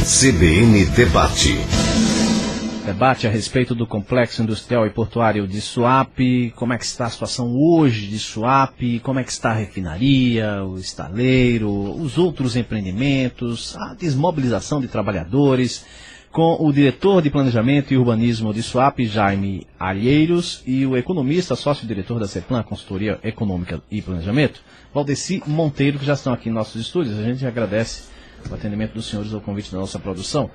CBN Debate. Debate a respeito do Complexo Industrial e Portuário de Suape. Como é que está a situação hoje de Suape? Como é que está a refinaria, o estaleiro, os outros empreendimentos, a desmobilização de trabalhadores, com o diretor de Planejamento e Urbanismo de Suape, Jaime Alheiros, e o economista, sócio-diretor da CEPLAN, Consultoria Econômica e Planejamento, Valdeci Monteiro, que já estão aqui em nossos estúdios. A gente agradece o atendimento dos senhores ao convite da nossa produção.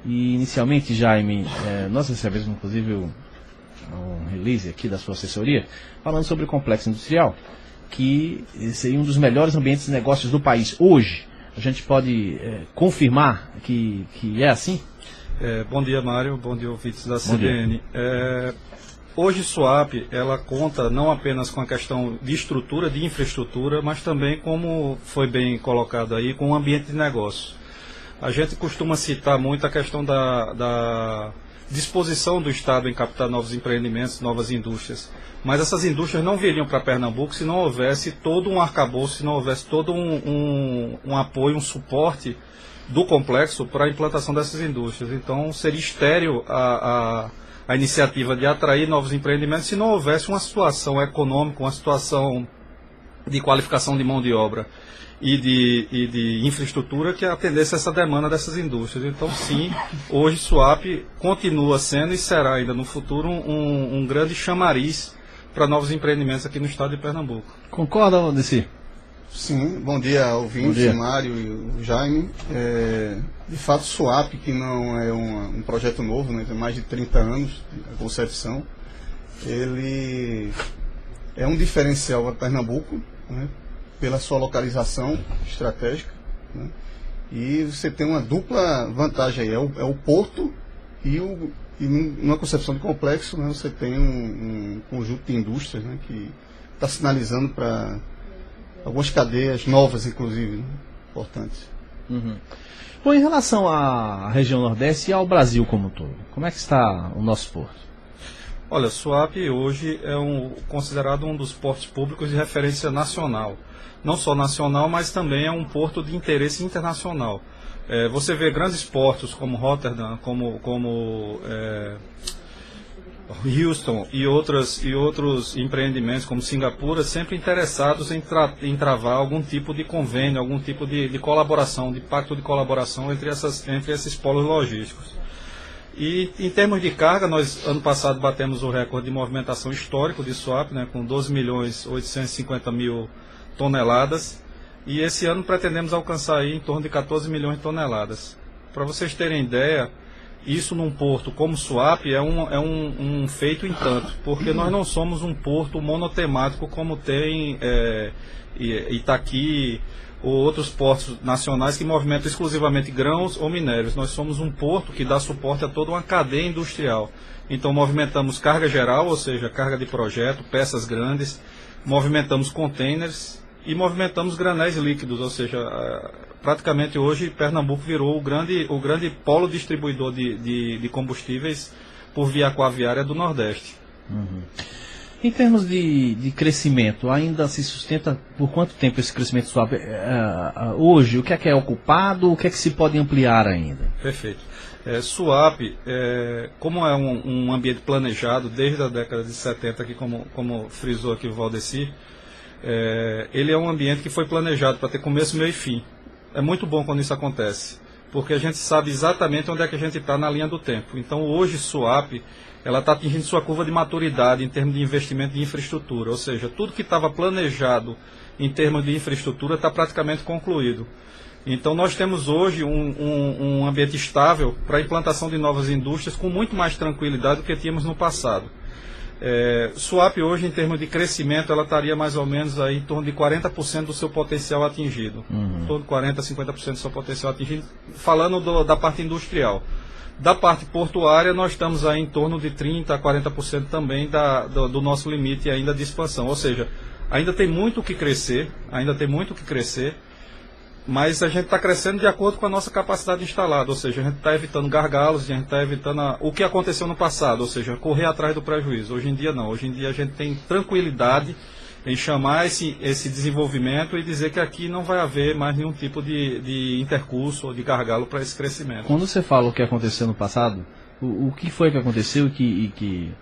E inicialmente, Jaime, nós recebemos inclusive um release aqui da sua assessoria, falando sobre o complexo industrial, que seria um dos melhores ambientes de negócios do país. Hoje, a gente pode confirmar que é assim? Bom dia, Mário, bom dia, ouvintes da CBN. Hoje, Suape, ela conta não apenas com a questão de estrutura, de infraestrutura, mas também, como foi bem colocado aí, com o ambiente de negócio. A gente costuma citar muito a questão da disposição do Estado em captar novos empreendimentos, novas indústrias. Mas essas indústrias não viriam para Pernambuco se não houvesse todo um arcabouço, se não houvesse todo um apoio, um suporte do complexo para a implantação dessas indústrias. Então, seria estéril a iniciativa de atrair novos empreendimentos se não houvesse uma situação econômica, uma situação de qualificação de mão de obra e de infraestrutura que atendesse essa demanda dessas indústrias. Então, sim, hoje Suape continua sendo e será ainda no futuro um grande chamariz para novos empreendimentos aqui no estado de Pernambuco. Concorda, Valdeci? Sim, bom dia, ouvintes, Mário e o Jaime. De fato, Suape, que não é um projeto novo, né, tem mais de 30 anos a concepção, ele é um diferencial para Pernambuco, né, pela sua localização estratégica, né, e você tem uma dupla vantagem aí, é o porto e numa concepção de complexo, né, você tem um conjunto de indústrias, né, que está sinalizando para algumas cadeias novas, inclusive, né, importantes. Uhum. Bom, em relação à região Nordeste e ao Brasil como um todo, como é que está o nosso porto? Olha, Suape hoje é considerado um dos portos públicos de referência nacional. Não só nacional, mas também é um porto de interesse internacional. Você vê grandes portos como Rotterdam, como Houston e outros empreendimentos como Singapura, sempre interessados em travar algum tipo de convênio, algum tipo de colaboração, de pacto de colaboração entre esses polos logísticos. E em termos de carga, nós ano passado batemos o recorde de movimentação histórico de Suape, né, com 12.850.000 toneladas, e esse ano pretendemos alcançar aí em torno de 14 milhões de toneladas. Para vocês terem ideia, isso num porto como Suape é um feito em tanto, porque nós não somos um porto monotemático como tem Itaqui ou outros portos nacionais que movimentam exclusivamente grãos ou minérios. Nós somos um porto que dá suporte a toda uma cadeia industrial. Então movimentamos carga geral, ou seja, carga de projeto, peças grandes, movimentamos containers e movimentamos granéis líquidos, ou seja, praticamente hoje Pernambuco virou o grande polo distribuidor de combustíveis por via aquaviária do Nordeste. Uhum. Em termos de crescimento, ainda se sustenta por quanto tempo esse crescimento suave? Hoje, o que é ocupado, o que é que se pode ampliar ainda? Perfeito. Suape, como é um ambiente planejado desde a década de 70, aqui como frisou aqui o Valdeci, ele é um ambiente que foi planejado para ter começo, meio e fim. É muito bom quando isso acontece, porque a gente sabe exatamente onde é que a gente está na linha do tempo. Então hoje Suape, ela está atingindo sua curva de maturidade em termos de investimento de infraestrutura, ou seja, tudo que estava planejado em termos de infraestrutura está praticamente concluído. Então nós temos hoje um ambiente estável para a implantação de novas indústrias com muito mais tranquilidade do que tínhamos no passado. Suape hoje, em termos de crescimento, ela estaria mais ou menos aí em torno de 40% do seu potencial atingido. Em torno de 40% a 50% do seu potencial atingido, falando da parte industrial. Da parte portuária, nós estamos aí em torno de 30% a 40% também do nosso limite ainda de expansão. Ou seja, ainda tem muito o que crescer, mas a gente está crescendo de acordo com a nossa capacidade instalada, ou seja, a gente está evitando gargalos, a gente está evitando o que aconteceu no passado, ou seja, correr atrás do prejuízo. Hoje em dia não, hoje em dia a gente tem tranquilidade em chamar esse desenvolvimento e dizer que aqui não vai haver mais nenhum tipo de intercurso ou de gargalo para esse crescimento. Quando você fala o que aconteceu no passado, o que foi que aconteceu e que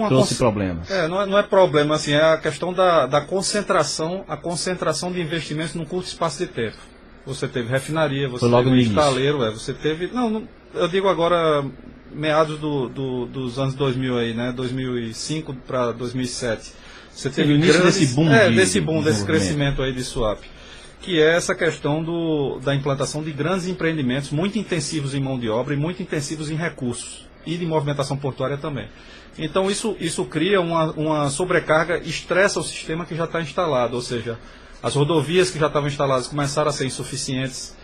trouxe problemas? Não é problema, assim, é a questão da concentração, a concentração de investimentos num curto espaço de tempo. Você teve refinaria, você teve estaleiro, você teve... Não, eu digo agora meados dos anos 2000 aí, né, 2005 para 2007. Você teve o início desse boom, desse crescimento aí de swap, que é essa questão da implantação de grandes empreendimentos muito intensivos em mão de obra e muito intensivos em recursos e de movimentação portuária também. Então isso cria uma sobrecarga, estressa o sistema que já está instalado, ou seja, as rodovias que já estavam instaladas começaram a ser insuficientes,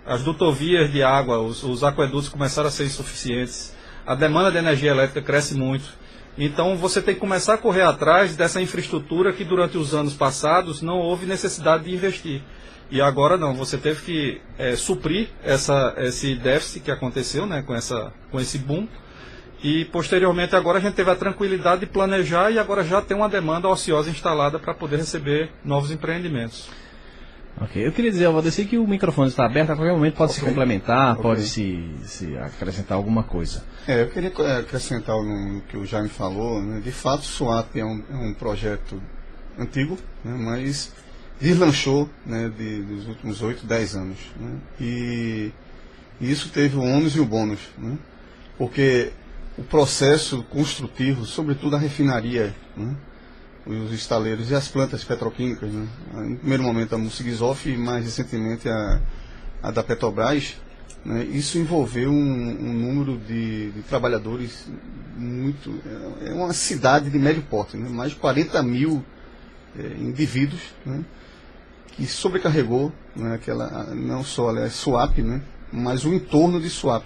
as dutovias de água, os aquedutos começaram a ser insuficientes, a demanda de energia elétrica cresce muito. Então você tem que começar a correr atrás dessa infraestrutura que durante os anos passados não houve necessidade de investir. E agora não, você teve que suprir esse déficit que aconteceu, né, com esse boom. E posteriormente agora a gente teve a tranquilidade de planejar e agora já tem uma demanda ociosa instalada para poder receber novos empreendimentos. Ok, eu queria dizer ao Valdeci que o microfone está aberto, a qualquer momento pode se complementar, pode se acrescentar alguma coisa. Eu queria acrescentar no que o Jaime falou, né? De fato o SWAP é um projeto antigo, né? Mas deslanchou, né, dos últimos 8, 10 anos. Né? E isso teve o ônus e o bônus, né? Porque o processo construtivo, sobretudo a refinaria, né? Os estaleiros e as plantas petroquímicas, né? No primeiro momento a Musigzoff e mais recentemente a da Petrobras, né? Isso envolveu um número de trabalhadores muito... É uma cidade de médio porte, né? Mais de 40 mil indivíduos, né? Que sobrecarregou, né? Não só a SWAP, né? Mas o entorno de SWAP,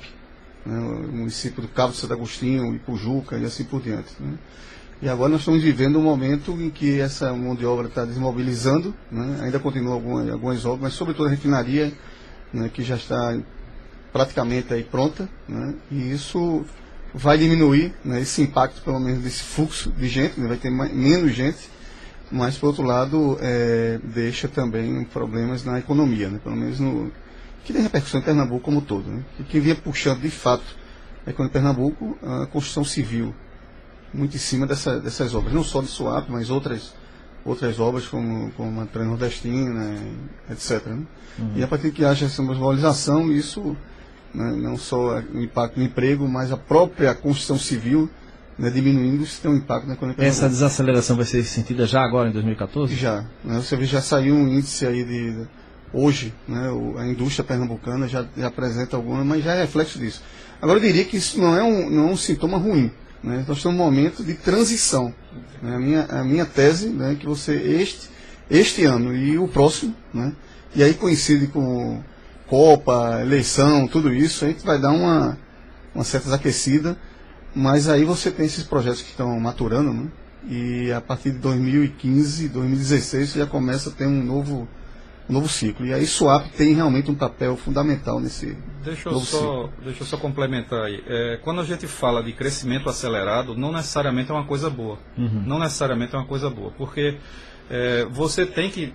né? O município do Cabo de Santo Agostinho, Ipujuca e assim por diante, né? E agora nós estamos vivendo um momento em que essa mão de obra está desmobilizando, né? Ainda continua algumas obras, mas sobretudo a refinaria, né, que já está praticamente aí pronta, né? E isso vai diminuir, né, esse impacto, pelo menos, desse fluxo de gente, né? Vai ter menos gente, mas por outro lado deixa também problemas na economia, né? Pelo menos que tem repercussão em Pernambuco como um todo, né? Que vinha puxando de fato a economia de Pernambuco, a construção civil, muito em cima dessas obras, não só de SWAP, mas outras obras como a Transnordestina, etc. Né? E a partir que haja essa valorização, isso, né, não só o impacto no emprego, mas a própria construção civil, né, diminuindo, isso tem um impacto na economia. Essa desaceleração vai ser sentida já agora em 2014? Já. Né, você vê, já saiu um índice aí hoje, né, a indústria pernambucana já apresenta alguma, mas já é reflexo disso. Agora eu diria que isso não é um sintoma ruim. Né? Nós estamos num momento de transição. Né? A minha tese, né, é que este ano e o próximo, né, e aí coincide com Copa, eleição, tudo isso, a gente vai dar uma certa aquecida, mas aí você tem esses projetos que estão maturando, né? E a partir de 2015, 2016 você já começa a ter um novo ciclo. E aí SWAP tem realmente um papel fundamental nesse novo ciclo. Deixa eu só complementar aí. Quando a gente fala de crescimento acelerado, não necessariamente é uma coisa boa. Não necessariamente é uma coisa boa, porque você tem que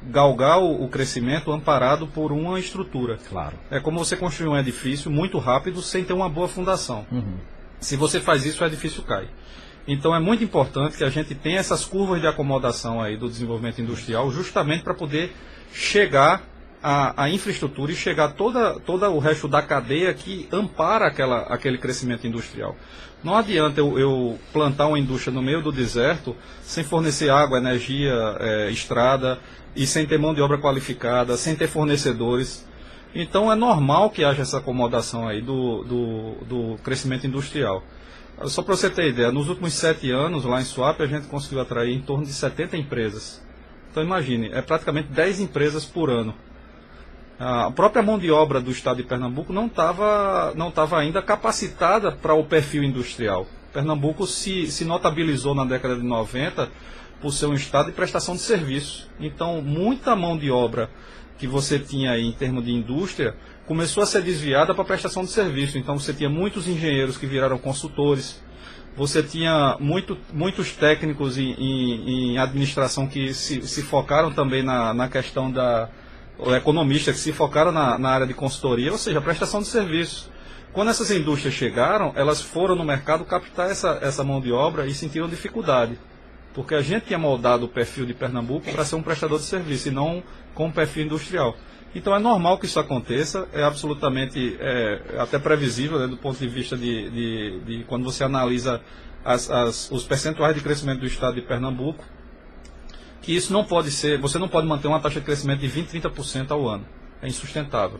galgar o crescimento amparado por uma estrutura. Claro. É como você construir um edifício muito rápido sem ter uma boa fundação. Se você faz isso, o edifício cai. Então é muito importante que a gente tenha essas curvas de acomodação aí do desenvolvimento industrial, justamente para poder chegar à infraestrutura e chegar toda o resto da cadeia que ampara aquele crescimento industrial. Não adianta eu plantar uma indústria no meio do deserto sem fornecer água, energia, estrada, e sem ter mão de obra qualificada, sem ter fornecedores. Então é normal que haja essa acomodação aí do crescimento industrial. Só para você ter ideia, nos últimos 7 anos lá em SWAP a gente conseguiu atrair em torno de 70 empresas. Então imagine, é praticamente 10 empresas por ano. A própria mão de obra do estado de Pernambuco não estava ainda capacitada para o perfil industrial. Pernambuco se notabilizou na década de 90 por ser um estado de prestação de serviço. Então muita mão de obra que você tinha aí em termos de indústria começou a ser desviada para prestação de serviço. Então você tinha muitos engenheiros que viraram consultores, você tinha muitos técnicos em administração que se focaram também na questão economistas que se focaram na área de consultoria, ou seja, prestação de serviços. Quando essas indústrias chegaram, elas foram no mercado captar essa mão de obra e sentiram dificuldade, porque a gente tinha moldado o perfil de Pernambuco para ser um prestador de serviço e não com um perfil industrial. Então é normal que isso aconteça, é absolutamente até previsível, né, do ponto de vista de quando você analisa os percentuais de crescimento do estado de Pernambuco, que isso não pode ser, você não pode manter uma taxa de crescimento de 20%, 30% ao ano. É insustentável.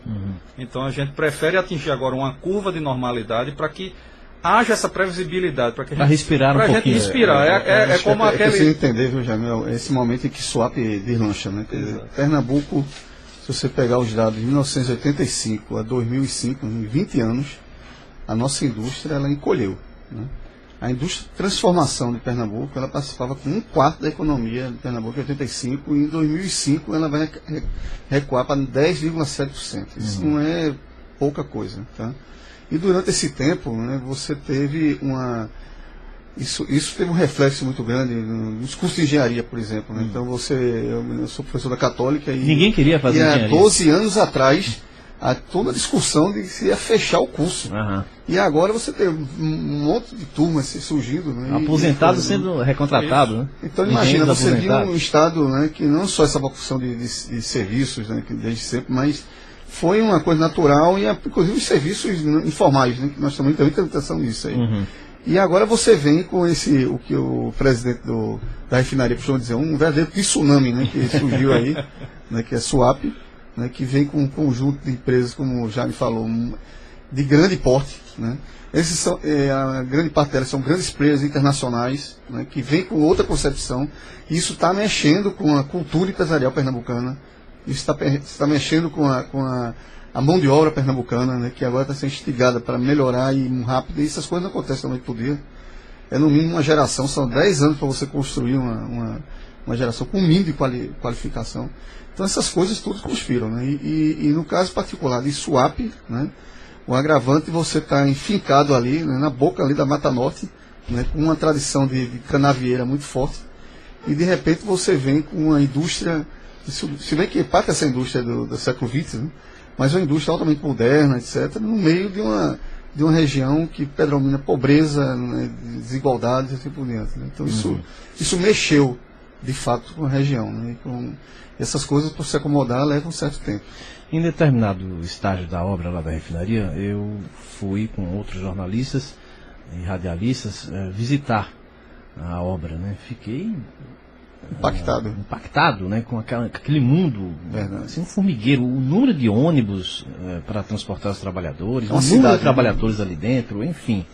Então a gente prefere atingir agora uma curva de normalidade para que haja essa previsibilidade, para que a gente respirar um pouquinho. Respirar. É como aquele. Você entender, viu, Jamil, esse momento em que Suape deslancha, né? Pernambuco, se você pegar os dados de 1985 a 2005, em 20 anos, a nossa indústria ela encolheu, né? A indústria de transformação de Pernambuco, ela participava com 1/4 da economia de Pernambuco em 85, e em 2005 ela vai recuar para 10,7%. Isso não é pouca coisa, tá? E durante esse tempo, né, você teve isso teve um reflexo muito grande nos cursos de engenharia, por exemplo, né? Então eu sou professor da Católica e ninguém queria fazer engenharia. Há 12 anos atrás, toda a discussão de se ia fechar o curso. E agora você tem um monte de turmas surgindo, né? Aposentados sendo recontratados, né? Então imagina, você viu um estado, né, que não só essa vocação de serviços, né, que desde sempre, mas foi uma coisa natural, e inclusive os serviços informais, né, que nós também temos muita atenção nisso aí. E agora você vem com o que o presidente da refinaria costuma dizer, um verdadeiro tsunami, né, que surgiu aí, né, que é Suape, né, que vem com um conjunto de empresas, como o Jaime falou, de grande porte, né? Esses são, a grande parte delas são grandes players internacionais, né, que vêm com outra concepção, e isso está mexendo com a cultura empresarial pernambucana, isso está mexendo com a mão de obra pernambucana, né, que agora está sendo instigada para melhorar e rápido, e essas coisas não acontecem da noite para o dia. É no mínimo uma geração, são 10 anos para você construir uma geração com um mínimo de qualificação. Então essas coisas todas conspiram, né? E no caso particular de Suape, né, o agravante, você está enfincado ali, né, na boca ali da Mata Norte, né, com uma tradição de canavieira muito forte, e de repente você vem com uma indústria, se bem que parte dessa indústria do século XX, né, mas uma indústria altamente moderna, etc., no meio de uma região que predomina pobreza, né, desigualdades e assim por diante, né? Então isso mexeu de fato com a região, né? Essas coisas, para se acomodar, levam um certo tempo. Em determinado estágio da obra lá da refinaria, eu fui com outros jornalistas e radialistas visitar a obra, né? Fiquei impactado, né? Com aquele mundo, assim, um formigueiro, o número de ônibus para transportar os trabalhadores, o número de trabalhadores ali dentro, enfim.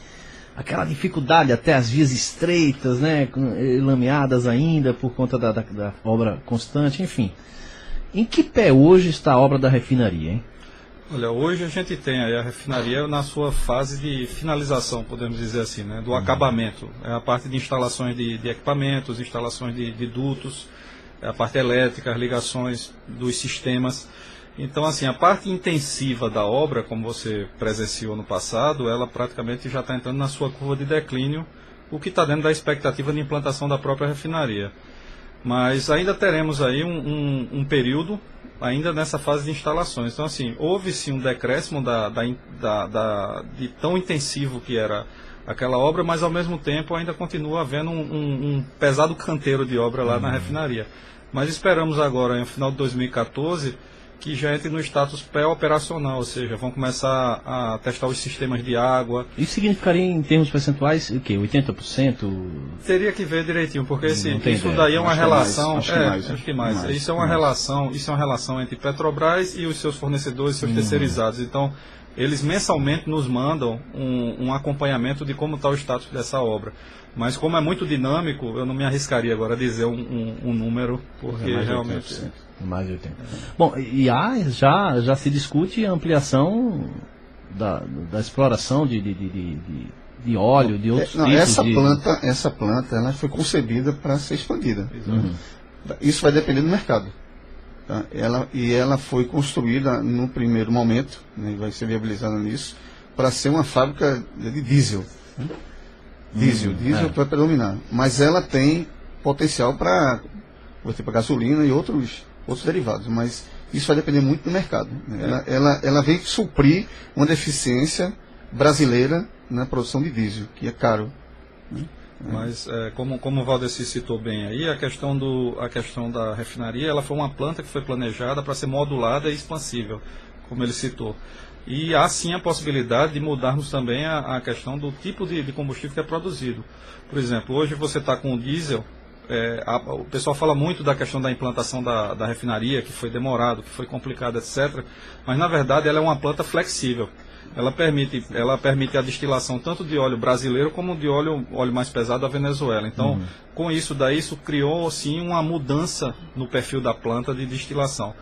Aquela dificuldade, até as vias estreitas, né, lameadas ainda por conta da obra constante, enfim. Em que pé hoje está a obra da refinaria, hein? Olha, hoje a gente tem aí a refinaria na sua fase de finalização, podemos dizer assim, né, do acabamento. É a parte de instalações de equipamentos, instalações de dutos, é a parte elétrica, as ligações dos sistemas. Então, assim, a parte intensiva da obra, como você presenciou no passado, ela praticamente já está entrando na sua curva de declínio, o que está dentro da expectativa de implantação da própria refinaria. Mas ainda teremos aí um período, ainda nessa fase de instalações. Então, assim, houve sim um decréscimo de tão intensivo que era aquela obra, mas ao mesmo tempo ainda continua havendo um pesado canteiro de obra lá na refinaria. Mas esperamos agora, no final de 2014, que já entre no status pré-operacional, ou seja, vão começar a testar os sistemas de água. Isso significaria, em termos percentuais, o quê? 80%? Teria que ver direitinho, porque isso daí é uma relação... Acho que mais. Isso é uma relação entre Petrobras e os seus fornecedores, seus terceirizados. Então, eles mensalmente nos mandam um acompanhamento de como está o status dessa obra. Mas como é muito dinâmico, eu não me arriscaria agora a dizer um número, porque realmente... Mais de 80%. Bom, e já se discute a ampliação da exploração de óleo, de outros tipos Essa planta ela foi concebida para ser expandida. Isso vai depender do mercado. Tá? Ela foi construída no primeiro momento, né, vai ser viabilizada nisso, para ser uma fábrica de diesel. Né? Diesel vai predominar. Mas ela tem potencial para gasolina e outros derivados. Mas isso vai depender muito do mercado. Né? Ela vem suprir uma deficiência brasileira na produção de diesel, que é caro. Né? Mas, como o Valdeci citou bem aí, a questão da refinaria, ela foi uma planta que foi planejada para ser modulada e expansível, como ele citou. E há sim a possibilidade de mudarmos também a questão do tipo de combustível que é produzido. Por exemplo, hoje você está com o diesel, o pessoal fala muito da questão da implantação da refinaria, que foi demorado, que foi complicado, etc. Mas na verdade ela é uma planta flexível. Ela permite a destilação tanto de óleo brasileiro como de óleo mais pesado da Venezuela. Então, com isso criou sim uma mudança no perfil da planta de destilação.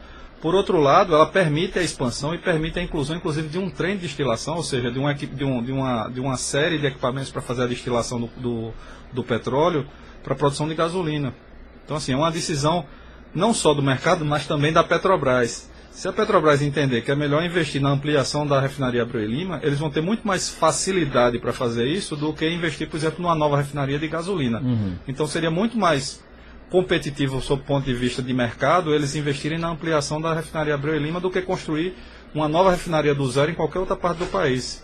Por outro lado, ela permite a expansão e permite a inclusão, inclusive, de um trem de destilação, ou seja, de uma série de equipamentos para fazer a destilação do petróleo para a produção de gasolina. Então, assim, é uma decisão não só do mercado, mas também da Petrobras. Se a Petrobras entender que é melhor investir na ampliação da refinaria Abreu e Lima, eles vão ter muito mais facilidade para fazer isso do que investir, por exemplo, numa nova refinaria de gasolina. Então, seria muito mais competitivo sob o ponto de vista de mercado eles investirem na ampliação da refinaria Abreu e Lima do que construir uma nova refinaria do zero em qualquer outra parte do país.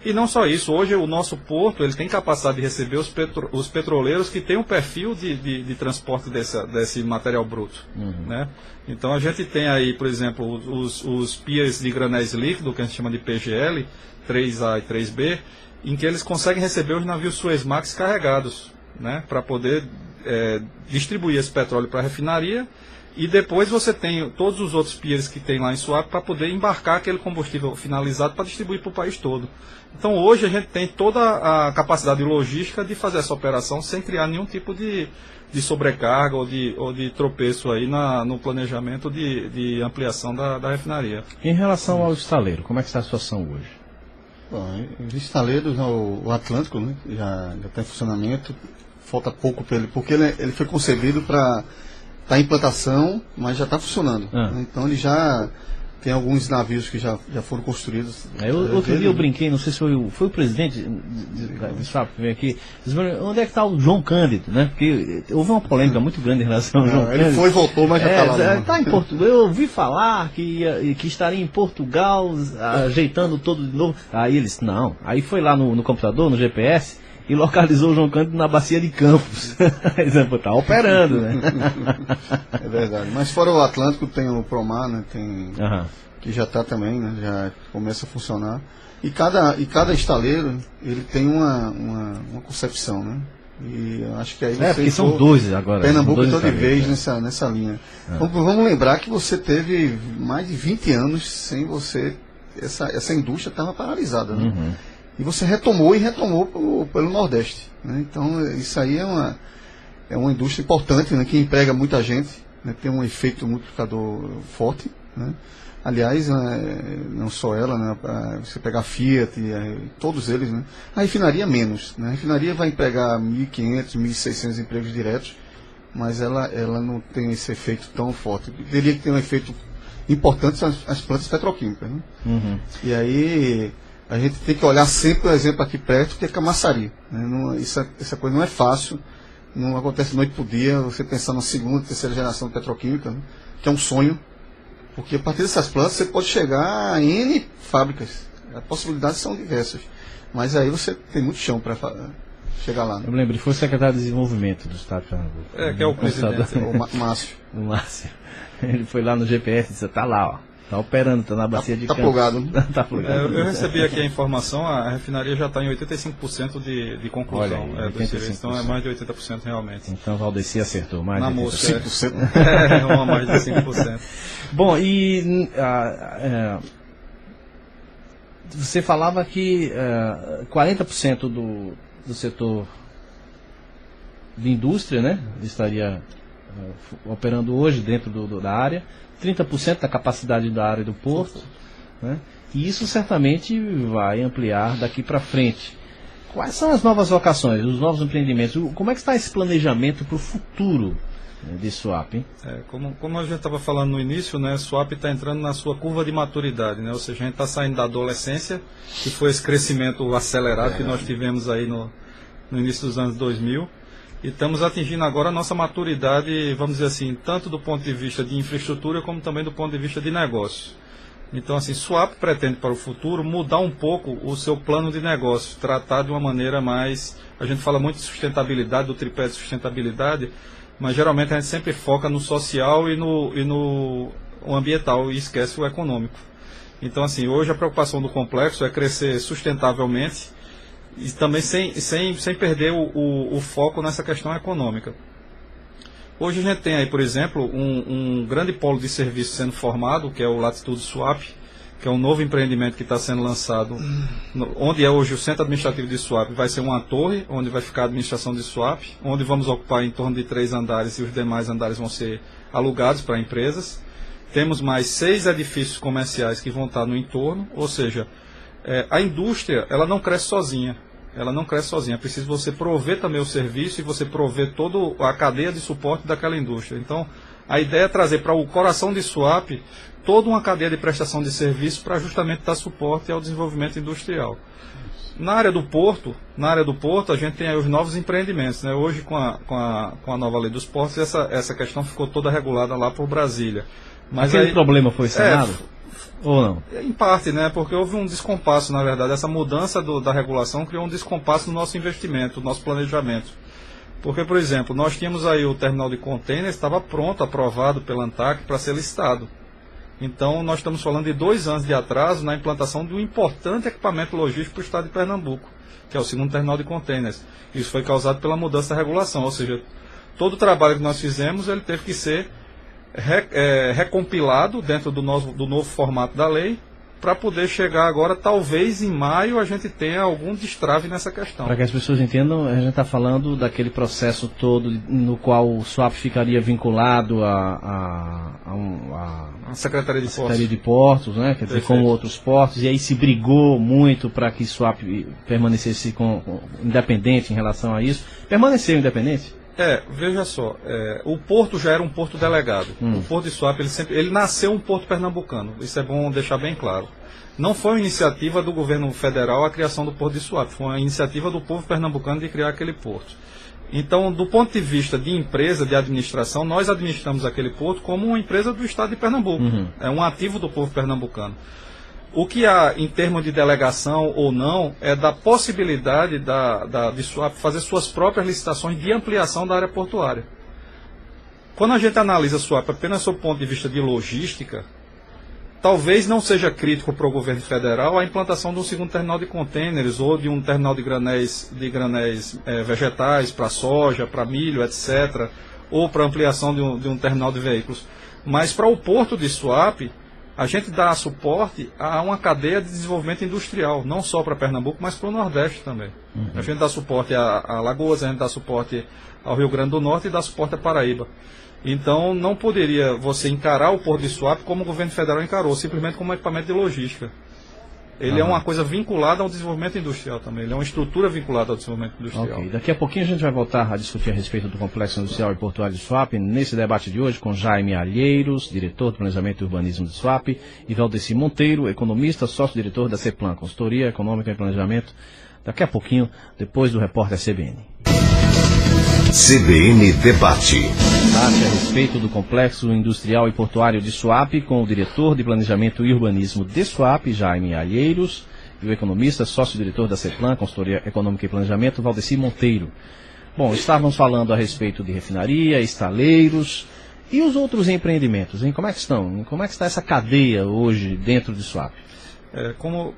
E não só isso, hoje o nosso porto ele tem capacidade de receber os petroleiros que têm um perfil de transporte desse material bruto. Né? Então a gente tem aí, por exemplo, os piers de granéis líquido, que a gente chama de PGL, 3A e 3B, em que eles conseguem receber os navios Suezmax carregados, né? Para poder distribuir esse petróleo para a refinaria, e depois você tem todos os outros piers que tem lá em Suape para poder embarcar aquele combustível finalizado para distribuir para o país todo. Então hoje a gente tem toda a capacidade logística de fazer essa operação sem criar nenhum tipo de sobrecarga ou de tropeço aí no planejamento de ampliação da refinaria. Em relação ao estaleiro, como é que está a situação hoje? Bom, os estaleiros, o Atlântico, né, já está em funcionamento. Falta pouco para ele, porque ele foi concebido para estar em implantação, mas já está funcionando. Então ele já tem alguns navios que já foram construídos. Outro dia eu brinquei, não sei se foi o presidente do SAP que veio aqui, disse, onde é que está o João Cândido, né? Porque houve uma polêmica muito grande em relação ao João Cândido. Ele foi e voltou, mas já está lá. Está em Portugal. Eu ouvi falar que estaria em Portugal ajeitando todo de novo. Aí ele disse, não. Aí foi lá no computador, no GPS, e localizou o João Cândido na bacia de Campos. Está operando, né? É verdade. Mas fora o Atlântico tem o Promar, né? Que já está também, né? Já começa a funcionar. E cada estaleiro ele tem uma concepção, né? E eu acho que aí você porque são dois agora. Pernambuco toda vez nessa linha. Vamos lembrar que você teve mais de 20 anos sem você. Essa indústria estava paralisada, né? E você retomou pelo Nordeste. Né? Então, isso aí é uma indústria importante, né? Que emprega muita gente, né? Tem um efeito multiplicador forte. Né? Aliás, não só ela, né? Você pegar a Fiat, todos eles, né? A refinaria menos. Né? A refinaria vai empregar 1.500, 1.600 empregos diretos, mas ela não tem esse efeito tão forte. Teria que ter um efeito importante as plantas petroquímicas. Né? E aí a gente tem que olhar sempre o exemplo aqui perto, que é Camaçari. Né? Essa coisa não é fácil, não acontece noite por dia, você pensar na segunda, terceira geração de petroquímica, né? Que é um sonho, porque a partir dessas plantas você pode chegar a N fábricas, as possibilidades são diversas, mas aí você tem muito chão para chegar lá. Né? Eu me lembro, ele foi o secretário de desenvolvimento do Estado de Pernambuco. Que é o presidente. O Márcio. O Márcio. Ele foi lá no GPS e disse, tá lá, ó. Está operando, está na bacia de Campos. Plugado. Tá plugado. Eu recebi aqui a informação, a refinaria já está em 85% de conclusão. Olha aí, 85%. Então é mais de 80% realmente. Então Valdeci acertou, mais na de 5%. É uma mais de 5%. Bom, e você falava que 40% do setor de indústria, né, estaria operando hoje dentro da área, 30% da capacidade da área do porto, né? E isso certamente vai ampliar daqui para frente. Quais são as novas vocações, os novos empreendimentos? Como é que está esse planejamento para o futuro de Suape? Hein? Como a gente estava falando no início, né, Suape está entrando na sua curva de maturidade, né? Ou seja, a gente está saindo da adolescência, que foi esse crescimento acelerado que nós tivemos aí no início dos anos 2000, e estamos atingindo agora a nossa maturidade, vamos dizer assim, tanto do ponto de vista de infraestrutura, como também do ponto de vista de negócio. Então, assim, Suape pretende para o futuro mudar um pouco o seu plano de negócio, tratar de uma maneira mais... A gente fala muito de sustentabilidade, do tripé de sustentabilidade, mas geralmente a gente sempre foca no social e no ambiental e esquece o econômico. Então, assim, hoje a preocupação do complexo é crescer sustentavelmente e também sem perder o foco nessa questão econômica. Hoje a gente tem aí, por exemplo, um grande polo de serviço sendo formado, que é o Latitude Suape, que é um novo empreendimento que está sendo lançado, onde é hoje o centro administrativo de Suape. Vai ser uma torre, onde vai ficar a administração de Suape, onde vamos ocupar em torno de 3 andares e os demais andares vão ser alugados para empresas. Temos mais 6 edifícios comerciais que vão estar no entorno, ou seja, a indústria ela não cresce sozinha. Ela não cresce sozinha, é preciso você prover também o serviço e você prover toda a cadeia de suporte daquela indústria. Então, a ideia é trazer para o coração de Suape toda uma cadeia de prestação de serviço para justamente dar suporte ao desenvolvimento industrial. Na área do porto, a gente tem aí os novos empreendimentos, né? Hoje, com a nova lei dos portos, essa questão ficou toda regulada lá por Brasília. Mas aquele aí, problema foi sanado? Ou não? Em parte, né? Porque houve um descompasso, na verdade. Essa mudança da regulação criou um descompasso no nosso investimento, no nosso planejamento. Porque, por exemplo, nós tínhamos aí o terminal de contêineres, estava pronto, aprovado pela ANTAC para ser listado. Então, nós estamos falando de 2 anos de atraso na implantação de um importante equipamento logístico para o estado de Pernambuco, que é o segundo terminal de contêineres. Isso foi causado pela mudança da regulação, ou seja, todo o trabalho que nós fizemos, ele teve que ser recompilado dentro do novo formato da lei, para poder chegar agora, talvez em maio a gente tenha algum destrave nessa questão. Para que as pessoas entendam, a gente está falando daquele processo todo no qual o Suape ficaria vinculado a Secretaria de Portos. Secretaria de Portos, né? Quer dizer, como outros portos, e aí se brigou muito para que Suape permanecesse independente em relação a isso. Permaneceu independente? Veja só, o porto já era um porto delegado. O Porto de Suape, ele nasceu um porto pernambucano, isso é bom deixar bem claro. Não foi uma iniciativa do governo federal a criação do Porto de Suape, foi uma iniciativa do povo pernambucano de criar aquele porto. Então, do ponto de vista de empresa, de administração, nós administramos aquele porto como uma empresa do estado de Pernambuco. É um ativo do povo pernambucano. O que há em termos de delegação ou não é da possibilidade de Suape fazer suas próprias licitações de ampliação da área portuária. Quando a gente analisa Suape apenas sob o ponto de vista de logística, talvez não seja crítico para o governo federal a implantação de um segundo terminal de contêineres ou de um terminal de granéis vegetais para soja, para milho, etc., ou para ampliação de um terminal de veículos. Mas para o porto de Suape, a gente dá suporte a uma cadeia de desenvolvimento industrial, não só para Pernambuco, mas para o Nordeste também. A gente dá suporte a Alagoas, a gente dá suporte ao Rio Grande do Norte e dá suporte a Paraíba. Então, não poderia você encarar o Porto de Suape como o governo federal encarou, simplesmente como um equipamento de logística. Ele é uma coisa vinculada ao desenvolvimento industrial também, ele é uma estrutura vinculada ao desenvolvimento industrial. Ok, daqui a pouquinho a gente vai voltar a discutir a respeito do Complexo Industrial e Portuário de Suape, nesse debate de hoje com Jaime Alheiros, diretor do Planejamento e Urbanismo de Suape, e Valdeci Monteiro, economista, sócio-diretor da CEPLAN, Consultoria Econômica e Planejamento, daqui a pouquinho, depois do repórter CBN. CBN Debate. Debate a respeito do Complexo Industrial e Portuário de Suape, com o diretor de Planejamento e Urbanismo de Suape, Jaime Alheiros, e o economista, sócio-diretor da CEPLAN, Consultoria Econômica e Planejamento, Valdeci Monteiro. Bom, estávamos falando a respeito de refinaria, estaleiros e os outros empreendimentos, hein? Como é que estão? Como é que está essa cadeia hoje dentro de Suape? Como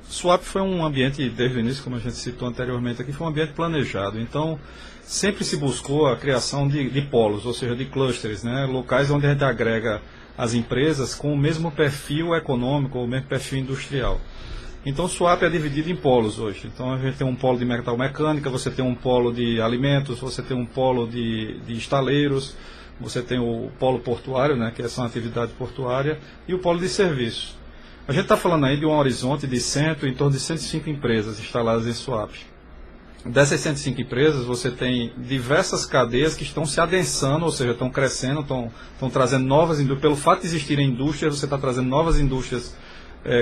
Suape foi um ambiente, desde o início, como a gente citou anteriormente aqui, foi um ambiente planejado. Então, sempre se buscou a criação de polos, ou seja, de clusters, né? Locais onde a gente agrega as empresas com o mesmo perfil econômico, ou o mesmo perfil industrial. Então, Suape é dividido em polos hoje. Então, a gente tem um polo de metalmecânica, você tem um polo de alimentos, você tem um polo de estaleiros, você tem o polo portuário, né? Que é essa atividade portuária, e o polo de serviços. A gente está falando aí de um horizonte de em torno de 105 empresas instaladas em Suape. Dessas 105 empresas, você tem diversas cadeias que estão se adensando, ou seja, estão crescendo, estão trazendo novas indústrias. Pelo fato de existirem indústrias, você está trazendo novas indústrias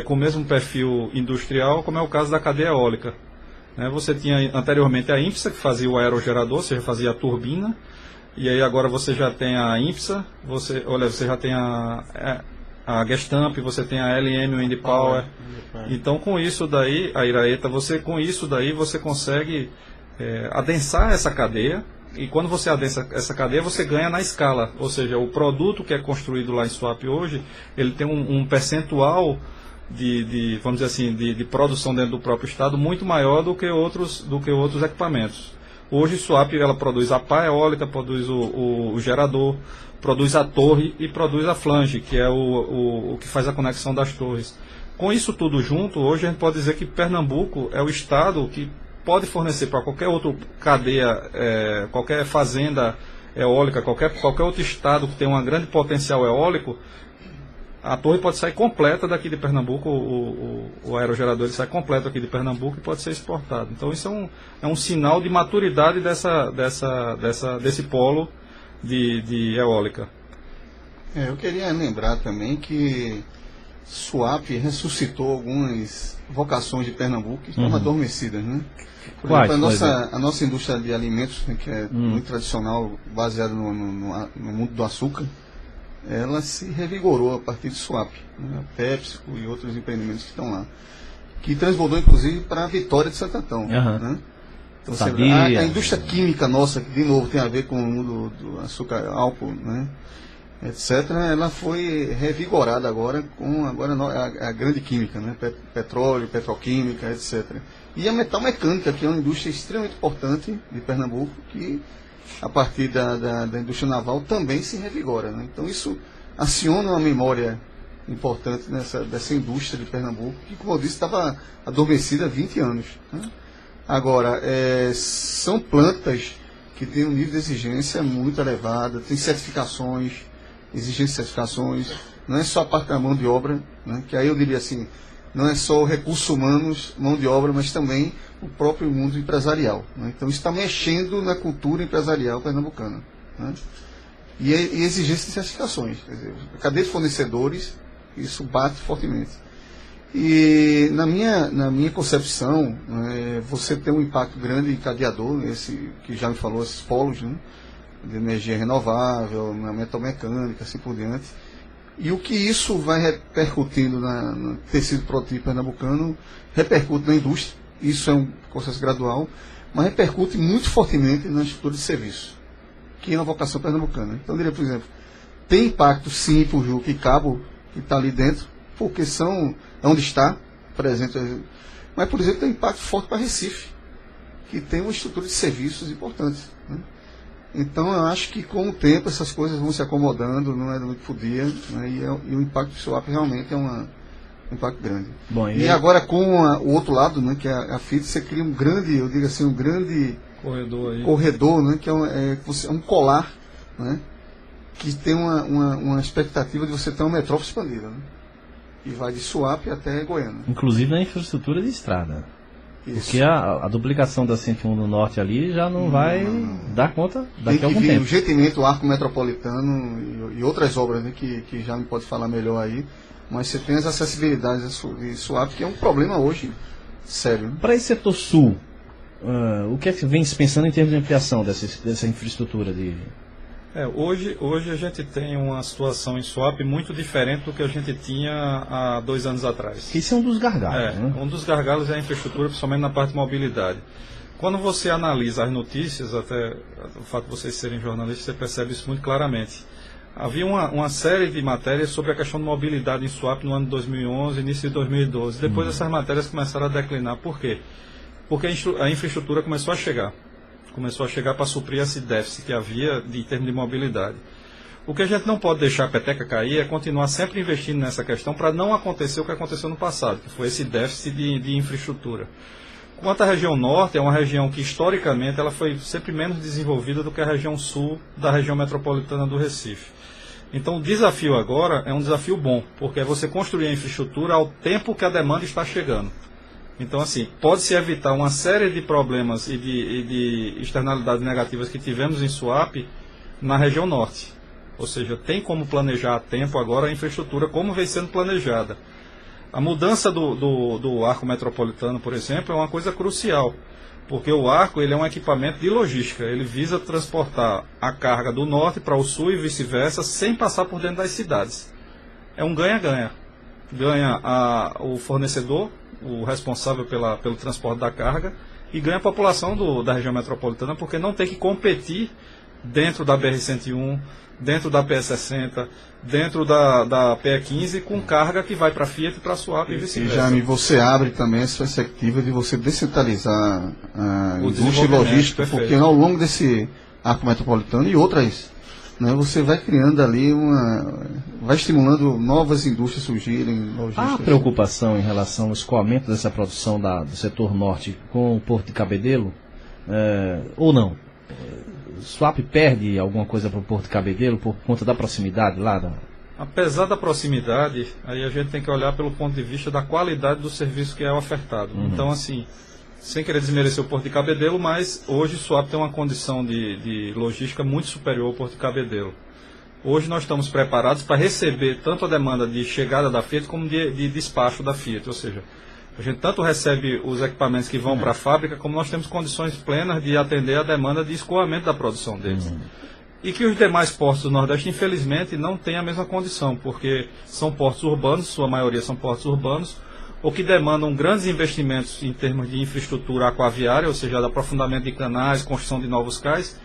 com o mesmo perfil industrial, como é o caso da cadeia eólica. né? Você tinha anteriormente a INPSA, que fazia o aerogerador, você já fazia a turbina, e aí agora você já tem a INPSA, você já tem a Gestamp, você tem a LM Wind Power. Então com isso daí, a Iraeta, você consegue adensar essa cadeia, e quando você adensa essa cadeia, você ganha na escala, ou seja, o produto que é construído lá em Suape hoje, ele tem um percentual vamos dizer assim, de produção dentro do próprio estado muito maior do que outros equipamentos. Hoje Suape, ela produz a pá eólica, produz o gerador, produz a torre e produz a flange, que é o que faz a conexão das torres. Com isso tudo junto, hoje a gente pode dizer que Pernambuco é o estado que pode fornecer para qualquer outra cadeia, qualquer fazenda eólica, qualquer outro estado que tem um grande potencial eólico, a torre pode sair completa daqui de Pernambuco, o aerogerador ele sai completo aqui de Pernambuco e pode ser exportado. Então isso é um sinal de maturidade desse polo de eólica. Eu queria lembrar também que Suape ressuscitou algumas vocações de Pernambuco que estavam adormecidas, né? Por exemplo, a nossa indústria de alimentos, né, que é muito tradicional, baseada no mundo do açúcar, ela se revigorou a partir de Suape, né? A PepsiCo e outros empreendimentos que estão lá, que transbordou inclusive para a Vitória de Santo Antão, né? Então, a indústria química nossa, que de novo tem a ver com o mundo do açúcar, álcool, né, etc., ela foi revigorada agora com a grande química, né? Petróleo, petroquímica, etc. E a metalmecânica, que é uma indústria extremamente importante de Pernambuco, que a partir da indústria naval também se revigora, né? Então isso aciona uma memória importante dessa indústria de Pernambuco, que, como eu disse, estava adormecida há 20 anos, né? Agora, são plantas que têm um nível de exigência muito elevado, tem certificações, exigências de certificações, não é só a parte da mão de obra, né? Que aí eu diria assim, não é só recursos humanos, mão de obra, mas também o próprio mundo empresarial, né? Então isso está mexendo na cultura empresarial pernambucana, né? E exigência de certificações, quer dizer, a cadeia de fornecedores, isso bate fortemente. E na minha concepção, você tem um impacto grande encadeador, esse que já me falou, esses polos, né, de energia renovável, na metalmecânica, assim por diante. E o que isso vai repercutindo no tecido produtivo pernambucano, repercute na indústria, isso é um processo gradual, mas repercute muito fortemente na estrutura de serviço, que é uma vocação pernambucana. Então, eu diria, por exemplo, tem impacto sim para o Juca e Cabo, que está ali dentro, porque é onde está presente, mas, por exemplo, tem impacto forte para Recife, que tem uma estrutura de serviços importante, né? Então, eu acho que com o tempo essas coisas vão se acomodando, não é do que podia, né? E o impacto do Suape realmente é um impacto grande. Bom, e agora com o outro lado, né, que é a FIT, você cria um grande, eu digo assim, um grande corredor, né, que é um colar, né, que tem uma expectativa de você ter uma metrópole expandida, né? E vai de Suape até Goiânia. Inclusive na infraestrutura de estrada. Isso. Porque a duplicação da 101 no norte ali já não vai dar conta daqui a algum tempo. O jeitimento, o arco metropolitano e outras obras, né, que já me pode falar melhor aí, mas você tem as acessibilidades de Suape, que é um problema hoje sério, né? Para esse setor sul, o que é que vem se pensando em termos de ampliação dessa infraestrutura de... Hoje a gente tem uma situação em Suape muito diferente do que a gente tinha há 2 anos atrás. Isso é um dos gargalos, né? Um dos gargalos é a infraestrutura, principalmente na parte de mobilidade. Quando você analisa as notícias, até o fato de vocês serem jornalistas, você percebe isso muito claramente. Havia uma série de matérias sobre a questão de mobilidade em Suape no ano de 2011, início de 2012. Depois essas matérias começaram a declinar. Por quê? Porque a infraestrutura começou a chegar para suprir esse déficit que havia em termos de mobilidade. O que a gente não pode deixar a peteca cair é continuar sempre investindo nessa questão para não acontecer o que aconteceu no passado, que foi esse déficit de infraestrutura. Quanto à região norte, é uma região que historicamente ela foi sempre menos desenvolvida do que a região sul da região metropolitana do Recife. Então o desafio agora é um desafio bom, porque é você construir a infraestrutura ao tempo que a demanda está chegando. Então, assim, pode-se evitar uma série de problemas e de externalidades negativas que tivemos em Suape na região norte. Ou seja, tem como planejar a tempo agora a infraestrutura como vem sendo planejada. A mudança do arco metropolitano, por exemplo, é uma coisa crucial, porque o arco ele é um equipamento de logística, ele visa transportar a carga do norte para o sul e vice-versa, sem passar por dentro das cidades. É um ganha-ganha. Ganha o fornecedor, o responsável pelo transporte da carga, e ganha a população da região metropolitana, porque não tem que competir dentro da BR-101, dentro da PE60, dentro da PE15, com carga que vai para a Fiat e para a Suape e vice-versa. E Jaime, você abre também essa perspectiva de você descentralizar a indústria logística, perfeito. porque ao longo desse arco metropolitano e outras, né, você vai criando ali vai estimulando novas indústrias surgirem. Há preocupação em relação ao escoamento dessa produção do setor norte com o Porto de Cabedelo? Ou não? Suape perde alguma coisa para o Porto de Cabedelo por conta da proximidade lá? Apesar da proximidade, aí a gente tem que olhar pelo ponto de vista da qualidade do serviço que é ofertado. Então, assim, sem querer desmerecer o Porto de Cabedelo, mas hoje Suape tem uma condição de logística muito superior ao Porto de Cabedelo. Hoje nós estamos preparados para receber tanto a demanda de chegada da Fiat como de despacho da Fiat, ou seja, a gente tanto recebe os equipamentos que vão para a fábrica, como nós temos condições plenas de atender a demanda de escoamento da produção deles. E que os demais portos do Nordeste, infelizmente, não têm a mesma condição, porque são portos urbanos, sua maioria são portos urbanos, ou que demandam grandes investimentos em termos de infraestrutura aquaviária, ou seja, de aprofundamento de canais, construção de novos cais,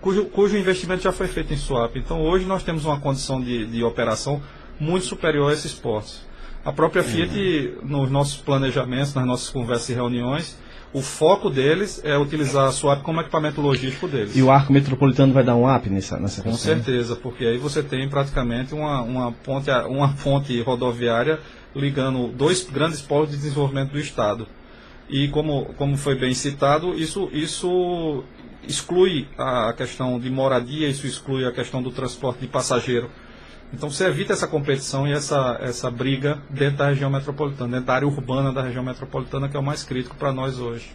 cujo investimento já foi feito em Suape. Então, hoje nós temos uma condição de operação muito superior a esses portos. A própria Fiat, nos nossos planejamentos, nas nossas conversas e reuniões, o foco deles é utilizar a Suape como equipamento logístico deles. E o arco metropolitano vai dar um up nessa questão? Com certeza, porque aí você tem praticamente uma ponte rodoviária ligando dois grandes polos de desenvolvimento do Estado. E como foi bem citado, isso exclui a questão de moradia, isso exclui a questão do transporte de passageiro. Então você evita essa competição e essa briga dentro da região metropolitana, dentro da área urbana da região metropolitana, que é o mais crítico para nós hoje.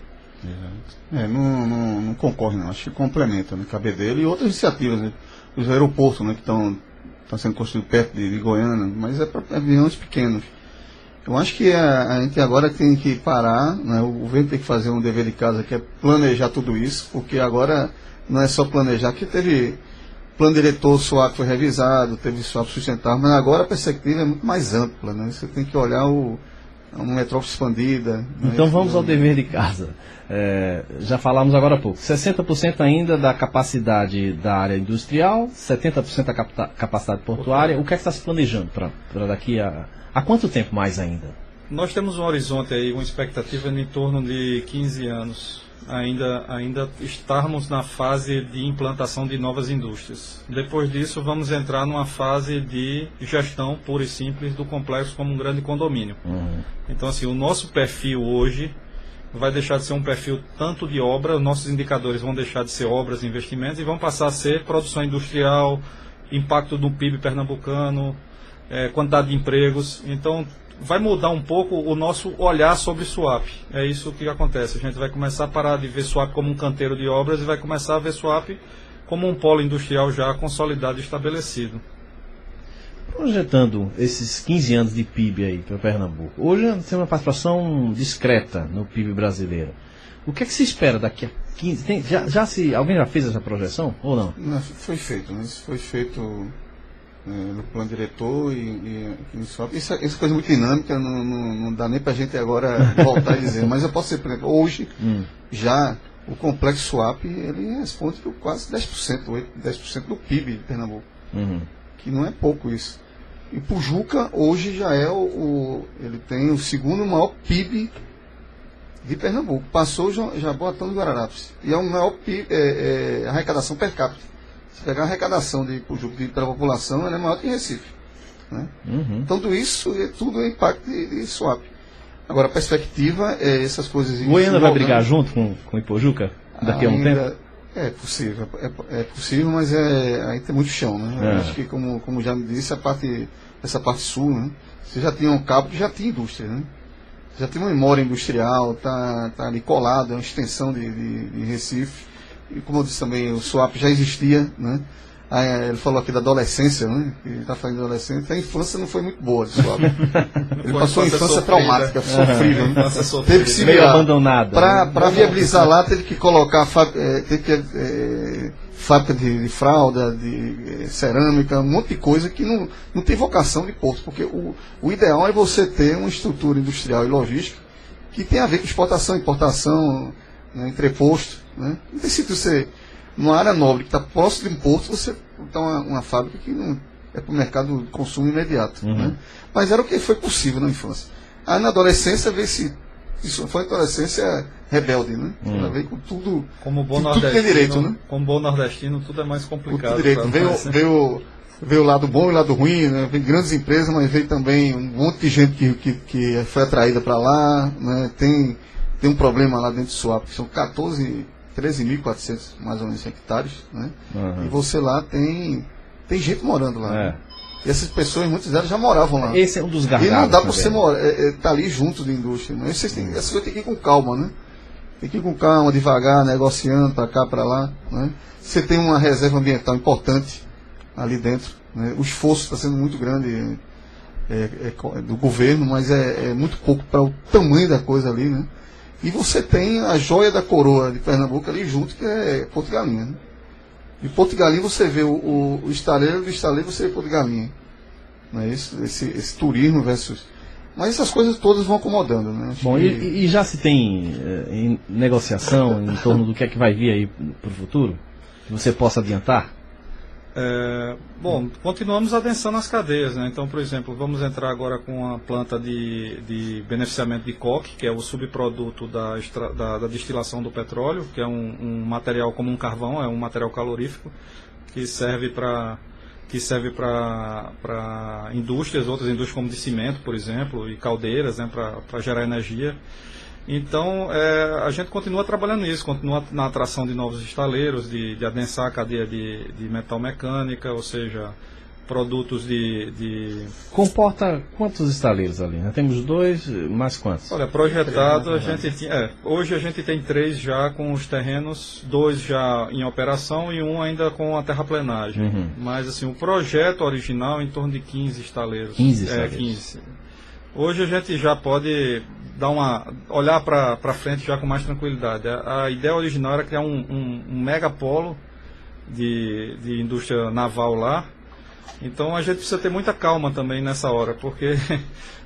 Não concorre não, acho que complementa, né, Cabedelo e outras iniciativas, né, os aeroportos, né, que estão sendo construídos perto de Goiânia, mas é para aviões pequenos. Eu acho que a gente agora tem que parar, né, o governo tem que fazer um dever de casa, que é planejar tudo isso, porque agora não é só planejar, que teve plano diretor, o SUAP foi revisado, teve SUAP sustentável, mas agora a perspectiva é muito mais ampla, né? Você tem que olhar uma metrópole expandida. Então vamos ao dever de casa. Já falamos agora há pouco, 60% ainda da capacidade da área industrial, 70% da capacidade portuária. O que é que está se planejando para daqui a quanto tempo mais ainda? Nós temos um horizonte aí, uma expectativa em torno de 15 anos. Ainda estarmos na fase de implantação de novas indústrias. Depois disso, vamos entrar numa fase de gestão pura e simples do complexo como um grande condomínio. Então, assim, o nosso perfil hoje vai deixar de ser um perfil tanto de obra, os nossos indicadores vão deixar de ser obras e investimentos e vão passar a ser produção industrial, impacto do PIB pernambucano, quantidade de empregos. Então, vai mudar um pouco o nosso olhar sobre Suape. É isso que acontece. A gente vai começar a parar de ver Suape como um canteiro de obras e vai começar a ver Suape como um polo industrial já consolidado e estabelecido. Projetando esses 15 anos de PIB aí para Pernambuco, hoje tem uma participação discreta no PIB brasileiro. O que é que se espera daqui a 15? Alguém já fez essa projeção ou não? Não, foi feito, né? Isso foi feito no plano diretor e isso é coisa muito dinâmica, não dá nem para a gente agora voltar a dizer, mas eu posso dizer, por exemplo, hoje já o complexo Suape ele responde por quase 10% do PIB de Pernambuco, que não é pouco isso. E Pujuca hoje já é ele tem o segundo maior PIB de Pernambuco, passou o Jaboatão do Guararapes, e é o maior PIB, arrecadação per capita. Se pegar a arrecadação de Pujuca pela população, ela é maior que Recife. Né? Então, tudo é impacto de Suape. Agora, a perspectiva é essas coisas... Goiânia vai brigar junto com Ipojuca daqui a um tempo? É possível, é possível, mas ainda tem muito chão. Né? Eu acho que, como já me disse, essa parte sul, né? Você já tinha um cabo que já tinha indústria. Né? Já tem uma memória industrial, está ali colado, é uma extensão de Recife. E como eu disse também, o Suape já existia, né? Ele falou aqui da adolescência, né? Ele está falando de adolescência. A infância não foi muito boa de Suape. Ele passou uma infância traumática, sofrível. Né? Teve que se meio virar. abandonada. Para viabilizar lá, teve que colocar fábrica de fralda, de cerâmica, um monte de coisa que não tem vocação de porto. Porque o ideal é você ter uma estrutura industrial e logística que tem a ver com exportação, importação, né, entreposto. Né? Não tem sentido você, numa área nobre que está próximo de um porto, você botar uma fábrica que não é para o mercado de consumo imediato. Né? Mas era o que foi possível na infância. Aí na adolescência, ver se isso foi adolescência rebelde, né? Ela veio com tudo, como bom tudo tem direito, né? Como bom nordestino, tudo é mais complicado. Tudo direito. Veio o lado bom e o lado ruim, né? Veio grandes empresas, mas veio também um monte de gente que foi atraída para lá, né? Tem um problema lá dentro de Suape, que são 13.400 mais ou menos hectares, né? E você lá tem gente morando lá. Né? E essas pessoas, muitas delas já moravam lá. Esse é um dos gargalos. E não dá para você estar ali junto da indústria. Né? Essa coisa tem que ir com calma, né? Tem que ir com calma, devagar, negociando para cá, para lá. Né? Você tem uma reserva ambiental importante ali dentro. Né? O esforço está sendo muito grande do governo, mas é muito pouco para o tamanho da coisa ali. Né? E você tem a joia da coroa de Pernambuco ali junto, que é Porto de Galinha. Né? De Porto de Galinha você vê o estaleiro, do estaleiro você vê Porto de Galinha. Né? Esse turismo versus... Mas essas coisas todas vão acomodando. Né? Bom, e já se tem em negociação em torno do que é que vai vir aí para o futuro? Que você possa adiantar? Bom, continuamos adensando as cadeias, né? Então, por exemplo, vamos entrar agora com a planta de beneficiamento de coque, que é o subproduto da destilação do petróleo, que é um material como um carvão, é um material calorífico, que serve para indústrias, outras indústrias como de cimento, por exemplo, e caldeiras, né, para gerar energia. Então, a gente continua trabalhando nisso, continua na atração de novos estaleiros, de adensar a cadeia de metal mecânica, ou seja, produtos de... Comporta quantos estaleiros ali? Nós temos 2, mais quantos? Olha, projetado, hoje a gente tem 3 já com os terrenos, 2 já em operação e 1 ainda com a terraplenagem. Mas, assim, o projeto original é em torno de 15 estaleiros. 15 estaleiros. 15. Hoje a gente já pode olhar para frente já com mais tranquilidade. A ideia original era criar um megapolo de indústria naval lá. Então a gente precisa ter muita calma também nessa hora, porque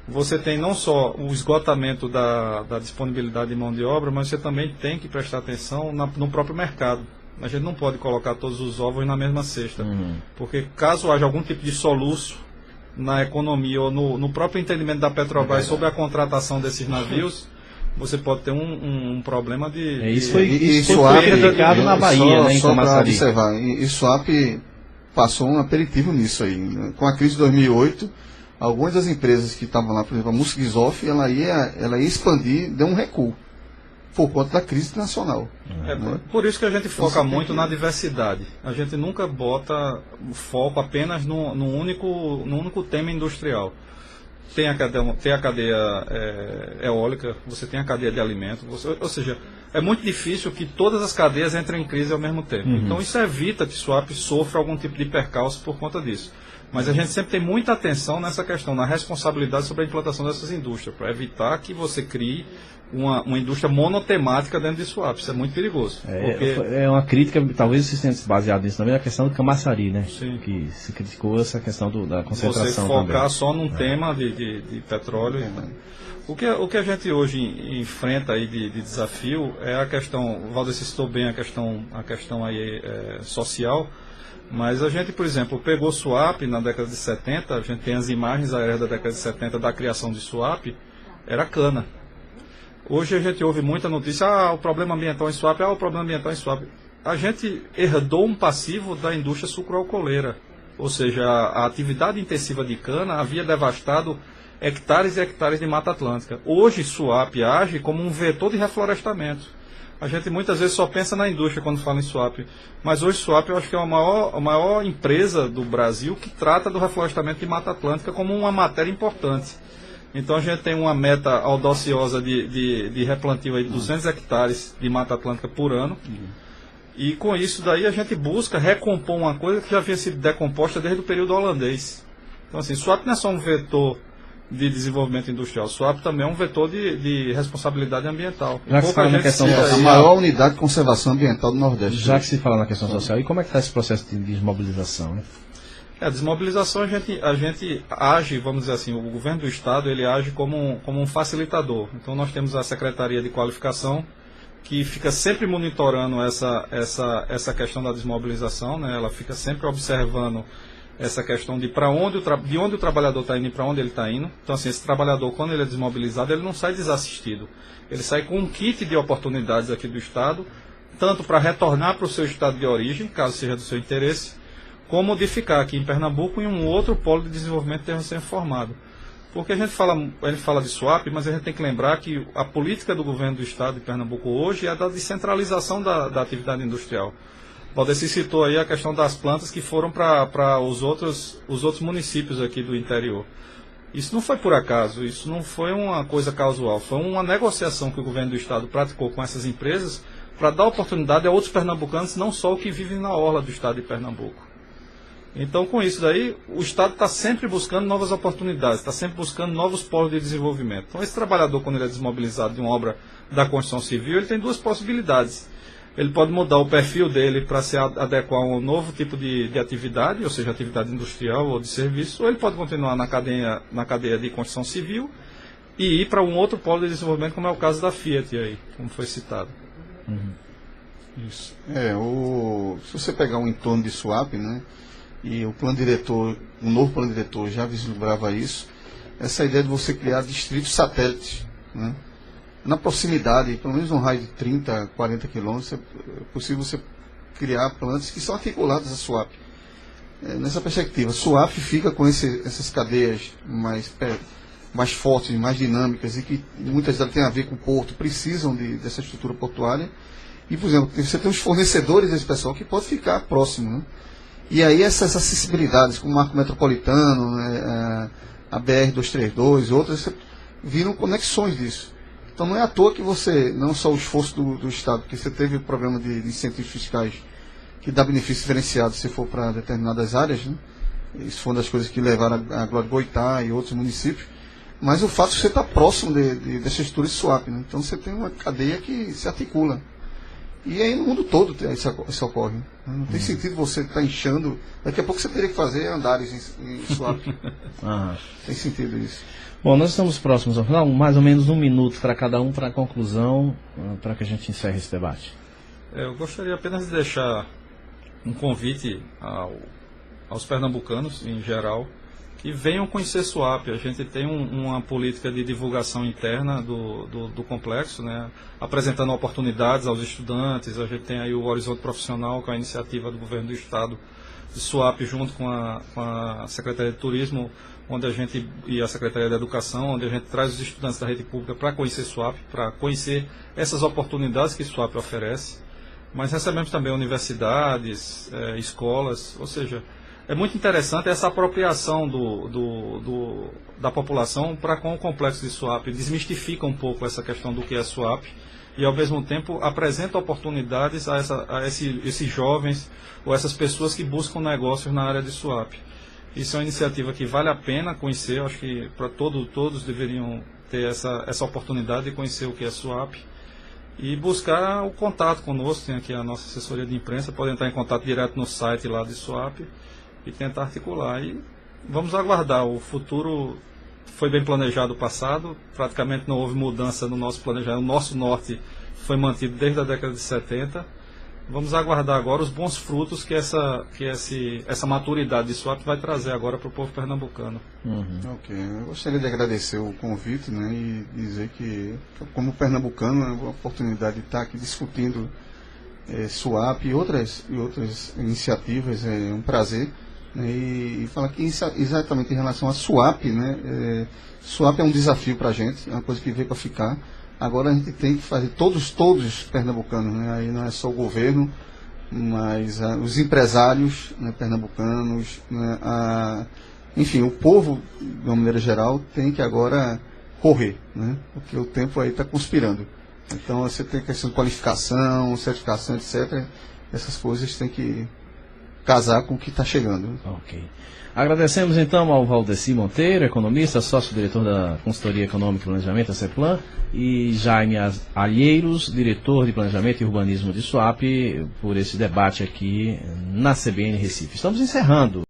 você tem não só o esgotamento da disponibilidade de mão de obra, mas você também tem que prestar atenção no próprio mercado. A gente não pode colocar todos os ovos na mesma cesta, porque caso haja algum tipo de soluço na economia ou no próprio entendimento da Petrobras sobre a contratação desses navios, você pode ter um problema de... Isso foi verificado na Bahia, né, em Camaçari. Só para observar, e Suape passou um aperitivo nisso aí. Né? Com a crise de 2008, algumas das empresas que estavam lá, por exemplo, a Muskzoff, ela ia expandir, deu um recuo, por conta da crise nacional. Né? Por isso que a gente foca muito na diversidade. A gente nunca bota foco apenas no único tema industrial. Tem a cadeia eólica, você tem a cadeia de alimentos, ou seja, é muito difícil que todas as cadeias entrem em crise ao mesmo tempo. Então isso evita que Suape sofra algum tipo de percalço por conta disso. Mas a gente sempre tem muita atenção nessa questão, na responsabilidade sobre a implantação dessas indústrias, para evitar que você crie uma indústria monotemática dentro de Suape. Isso é muito perigoso. É uma crítica, talvez vocês tenham se baseado nisso também, na questão do Camaçari, né? Sim. Que se criticou essa questão da concentração. Você focar também. só num tema de petróleo. O que a gente hoje enfrenta aí de desafio é a questão, o Valdeci citou bem a questão aí, social, mas a gente, por exemplo, pegou Suape na década de 70, a gente tem as imagens aéreas da década de 70 da criação de Suape, era cana. Hoje a gente ouve muita notícia, o problema ambiental em Suape, o problema ambiental em Suape. A gente herdou um passivo da indústria sucroalcooleira, ou seja, a atividade intensiva de cana havia devastado hectares e hectares de Mata Atlântica. Hoje Suape age como um vetor de reflorestamento. A gente muitas vezes só pensa na indústria quando fala em Suape, mas hoje Suape eu acho que é a maior empresa do Brasil que trata do reflorestamento de Mata Atlântica como uma matéria importante. Então a gente tem uma meta audaciosa de replantio aí de 200 hectares de Mata Atlântica por ano. E com isso daí a gente busca recompor uma coisa que já havia sido decomposta desde o período holandês. Então assim, SWAP não é só um vetor de desenvolvimento industrial, SWAP também é um vetor de responsabilidade ambiental. Já que se fala na questão a maior unidade de conservação ambiental do Nordeste. Já que se fala na questão social, e como é que está esse processo de desmobilização? Hein? A desmobilização a gente age, vamos dizer assim, o governo do estado ele age como um facilitador. Então nós temos a Secretaria de Qualificação, que fica sempre monitorando essa questão da desmobilização, né? Ela fica sempre observando essa questão de onde o trabalhador está indo e para onde ele está indo. Então assim, esse trabalhador, quando ele é desmobilizado, ele não sai desassistido. Ele sai com um kit de oportunidades aqui do estado, tanto para retornar para o seu estado de origem, caso seja do seu interesse, como de ficar aqui em Pernambuco em um outro polo de desenvolvimento de recém-formado. Porque a gente fala de SWAP, mas a gente tem que lembrar que a política do governo do estado de Pernambuco hoje é a da descentralização da atividade industrial. Valdeci citou aí a questão das plantas que foram para os outros municípios aqui do interior. Isso não foi por acaso, isso não foi uma coisa casual, foi uma negociação que o governo do estado praticou com essas empresas para dar oportunidade a outros pernambucanos, não só o que vivem na orla do estado de Pernambuco. Então, com isso daí, o Estado está sempre buscando novas oportunidades, está sempre buscando novos polos de desenvolvimento. Então, esse trabalhador, quando ele é desmobilizado de uma obra da construção civil, ele tem duas possibilidades. Ele pode mudar o perfil dele para se adequar a um novo tipo de atividade, ou seja, atividade industrial ou de serviço, ou ele pode continuar na cadeia de construção civil e ir para um outro polo de desenvolvimento, como é o caso da Fiat aí, como foi citado. Isso. Se você pegar um entorno de SWAP, né? E o novo plano diretor já vislumbrava isso, essa ideia de você criar distritos satélites, né? Na proximidade, pelo menos um raio de 30, 40 quilômetros, é possível você criar plantas que são articuladas a SWAP. Nessa perspectiva, SWAP fica com essas cadeias mais fortes, mais dinâmicas, e que muitas delas têm a ver com o porto, precisam dessa estrutura portuária. E, por exemplo, você tem os fornecedores desse pessoal que pode ficar próximo, né? E aí essas acessibilidades, como o Marco Metropolitano, né, a BR-232 e outras, viram conexões disso. Então não é à toa que você, não só o esforço do Estado, porque você teve o programa de incentivos fiscais que dá benefício diferenciado se for para determinadas áreas, né? Isso foi uma das coisas que levaram a Glória Boitá e outros municípios, mas o fato de você estar próximo dessa estrutura de SWAP, né? Então você tem uma cadeia que se articula. E aí no mundo todo isso ocorre. Não tem sentido você estar inchando. Daqui a pouco você teria que fazer andares em SWAP. Tem sentido isso. Bom, nós estamos próximos ao final. Mais ou menos 1 minuto para cada um para a conclusão, para que a gente encerre esse debate. Eu gostaria apenas de deixar um convite aos pernambucanos, em geral, que venham conhecer SWAP. A gente tem uma política de divulgação interna do complexo, né, apresentando oportunidades aos estudantes. A gente tem aí o Horizonte Profissional, que é a iniciativa do governo do estado de SWAP, junto com a Secretaria de Turismo, e a Secretaria de Educação, onde a gente traz os estudantes da rede pública para conhecer SWAP, para conhecer essas oportunidades que SWAP oferece. Mas recebemos também universidades, escolas, ou seja, é muito interessante essa apropriação da população para com o complexo de SWAP. Desmistifica um pouco essa questão do que é SWAP e, ao mesmo tempo, apresenta oportunidades a esses jovens ou essas pessoas que buscam negócios na área de SWAP. Isso é uma iniciativa que vale a pena conhecer. Eu acho que para todos deveriam ter essa oportunidade de conhecer o que é SWAP e buscar o contato conosco. Tem aqui a nossa assessoria de imprensa, podem entrar em contato direto no site lá de SWAP e tentar articular. E vamos aguardar. O futuro foi bem planejado o passado, praticamente não houve mudança no nosso planejamento. O nosso norte foi mantido desde a década de 70. Vamos aguardar agora os bons frutos que essa maturidade de SWAP vai trazer agora para o povo pernambucano. Ok, eu gostaria de agradecer o convite, né, e dizer que, como pernambucano, é uma oportunidade de estar aqui discutindo SWAP e outras iniciativas. É um prazer. E falar que exatamente em relação a SWAP, né, SWAP é um desafio para a gente, é uma coisa que veio para ficar. Agora a gente tem que fazer, todos pernambucanos, né, aí não é só o governo, mas os empresários, né, pernambucanos, né, enfim, o povo, de uma maneira geral, tem que agora correr, né, porque o tempo aí está conspirando. Então você tem questão de qualificação, certificação, etc. essas coisas têm que casar com o que está chegando. Ok. Agradecemos então ao Valdeci Monteiro, economista, sócio-diretor da Consultoria Econômica e Planejamento, a CEPLAN, e Jaime Alheiros, diretor de Planejamento e Urbanismo de Suape, por esse debate aqui na CBN Recife. Estamos encerrando.